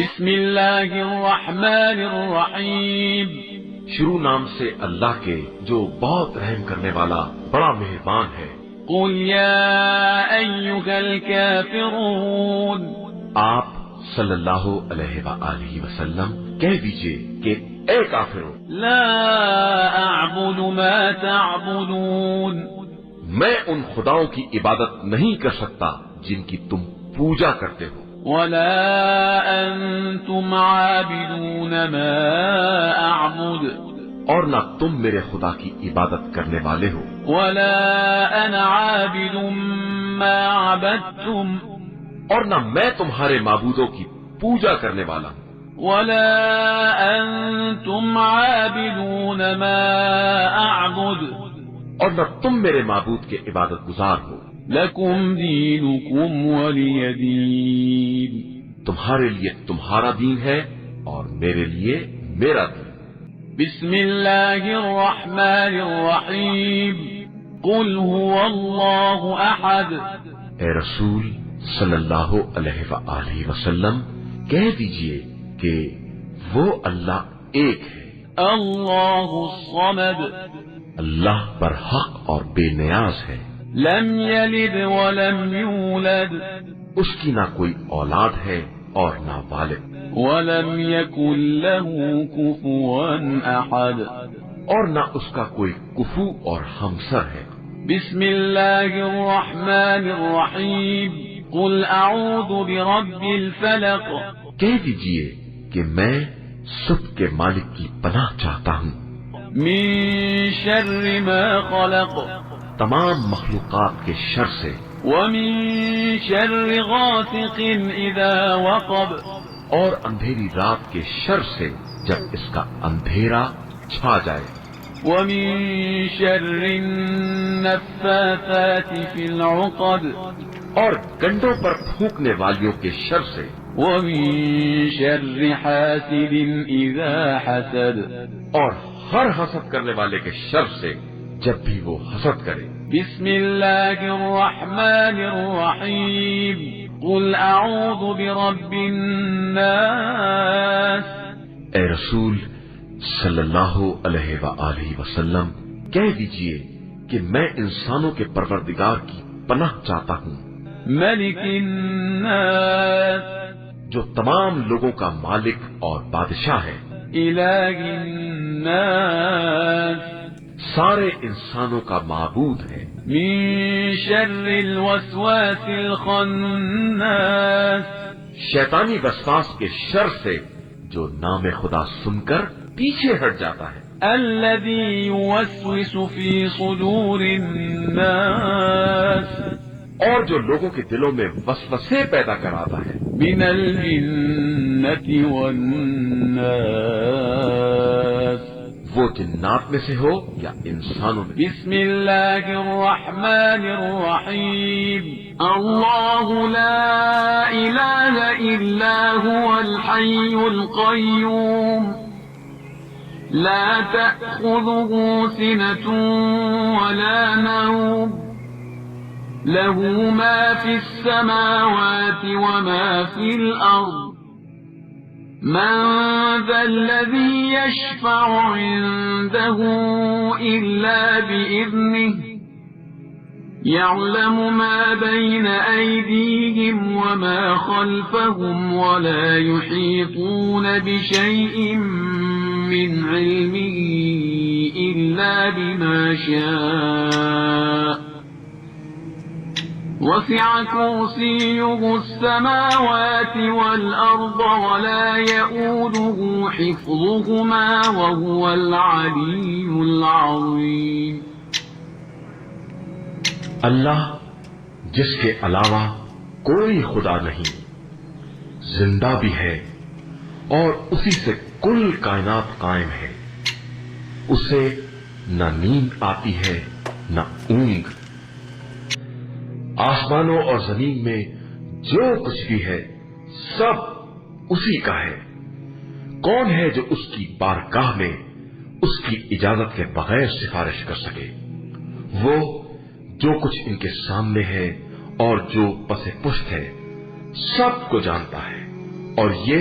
بسم اللہ الرحمن الرحیم، شروع نام سے اللہ کے جو بہت رحم کرنے والا بڑا مہربان ہے۔ قل یا ایھا الکافرون، آپ صلی اللہ علیہ وآلہ وسلم کہہ دیجئے کہ اے کافروں، لا اعبد ما تعبدون، میں ان خداؤں کی عبادت نہیں کر سکتا جن کی تم پوجا کرتے ہو، ولا انتم عابدون ما اعبد، اور نہ تم میرے خدا کی عبادت کرنے والے ہو، ولا انا عابد ما عبدتم، اور نہ میں تمہارے معبودوں کی پوجا کرنے والا ہوں، ولا انتم عابدون ما اعبد، اور نہ تم میرے معبود کے عبادت گزار ہو، لکم دینکم ولی دین، تمہارے لیے تمہارا دین ہے اور میرے لیے میرا دین۔ بسم اللہ الرحمن الرحیم، قل هو اللہ احد، اے رسول صلی اللہ علیہ وآلہ وسلم کہہ دیجئے کہ وہ اللہ ایک ہے، اللہ الصمد، اللہ پر حق اور بے نیاز ہے، لم یلد ولم یولد، اس کی نہ کوئی اولاد ہے اور نہ والد، ولم یکن له کفوا احد، اور نہ اس کا کوئی کفو اور ہمسر ہے۔ بسم اللہ الرحمن الرحیم، قل اعوذ برب الفلق، کہہ دیجئے کہ میں صبح کے مالک کی پناہ چاہتا ہوں، من شر ما خلق، تمام مخلوقات کے شر سے، ومن شر غاسق اذا وقب، اور اندھیری رات کے شر سے جب اس کا اندھیرا چھا جائے، ومن شر النفاثات في العقد، اور گنڈوں پر پھونکنے والیوں کے شر سے، ومن شر حاسد اذا حسد، اور ہر حسد کرنے والے کے شر سے جب بھی وہ حسد کرے۔ بسم اللہ الرحمن الرحیم، قل اعوذ برب الناس، اے رسول صلی اللہ علیہ وآلہ وسلم کہہ دیجئے کہ میں انسانوں کے پروردگار کی پناہ چاہتا ہوں، ملک الناس، جو تمام لوگوں کا مالک اور بادشاہ ہے، الہ الناس، سارے انسانوں کا معبود ہے، من شر الوسواس الخناس، شیطانی وسواس کے شر سے جو نام خدا سن کر پیچھے ہٹ جاتا ہے، الذي يوسوس في صدور الناس، اور جو لوگوں کے دلوں میں وسوسے پیدا کراتا ہے، من الجنة والناس، وہ جنات میں سے ہو یا انسانوں میں۔ بسم اللہ الرحمن الرحیم، اللہ لا الہ الا هو الحی القیوم، لا تأخذه سنة ولا نوم، له ما في السماوات وما في الأرض، من ذا الذي يشفع عنده إلا بإذنه، يعلم ما بين أيديهم وما خلفهم، ولا يحيطون بشيء من علمه إلا بما شاء، وسع كرسيه السماوات والأرض ولا يؤوده حفظهما وهو العلي العظيم۔ اللہ جس کے علاوہ کوئی خدا نہیں، زندہ بھی ہے اور اسی سے کل کائنات قائم ہے، اسے نہ نیند آتی ہے نہ اونگ، آسمانوں اور زمین میں جو کچھ بھی ہے سب اسی کا ہے۔ کون ہے جو اس کی بارگاہ میں اس کی اجازت کے بغیر سفارش کر سکے؟ وہ جو کچھ ان کے سامنے ہے اور جو پس پشت ہے سب کو جانتا ہے، اور یہ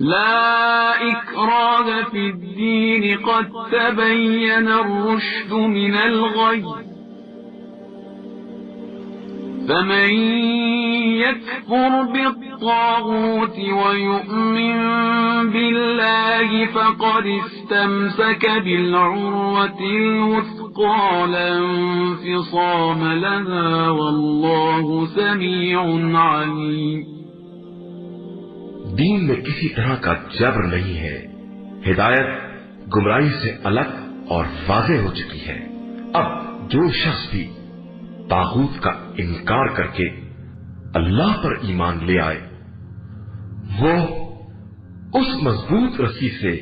لا إكراه في الدين قد تبين الرشد من الغي فمن يكفر بالطاغوت ويؤمن بالله فقد استمسك بالعروة الوثقى لا انفصام لها والله سميع عليم۔ دین میں کسی طرح کا جبر نہیں ہے، ہدایت گمراہی سے الگ اور واضح ہو چکی ہے۔ اب جو شخص بھی طاغوت کا انکار کر کے اللہ پر ایمان لے آئے وہ اس مضبوط رسی سے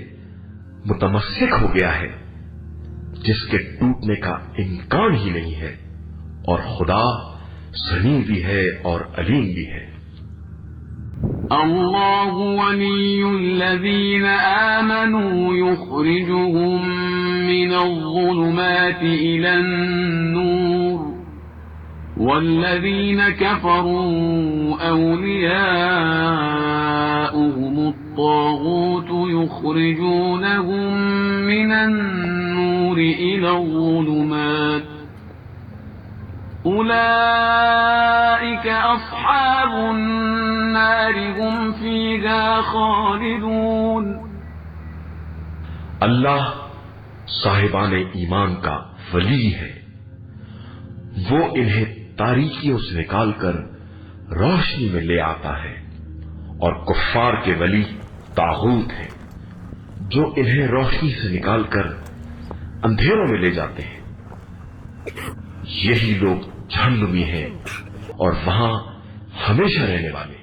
متمسک ہو گیا ہے جس کے ٹوٹنے کا امکان ہی نہیں ہے، اور خدا سمیع بھی ہے اور علیم بھی ہے۔ الله ولي الذين آمنوا يخرجهم من الظلمات إلى النور والذين كفروا أولياؤهم الطاغوت يخرجونهم من النور إلى الظلمات أولئك أصحاب النار هم فيها خالدون۔ اللہ صاحبان ایمان کا ولی ہے، وہ انہیں تاریکیوں سے نکال کر روشنی میں لے آتا ہے، اور کفار کے ولی طاغوت ہیں جو انہیں روشنی سے نکال کر اندھیروں میں لے جاتے ہیں۔ یہی لوگ جہنمی ہیں اور وہاں ہمیشہ رہنے والے۔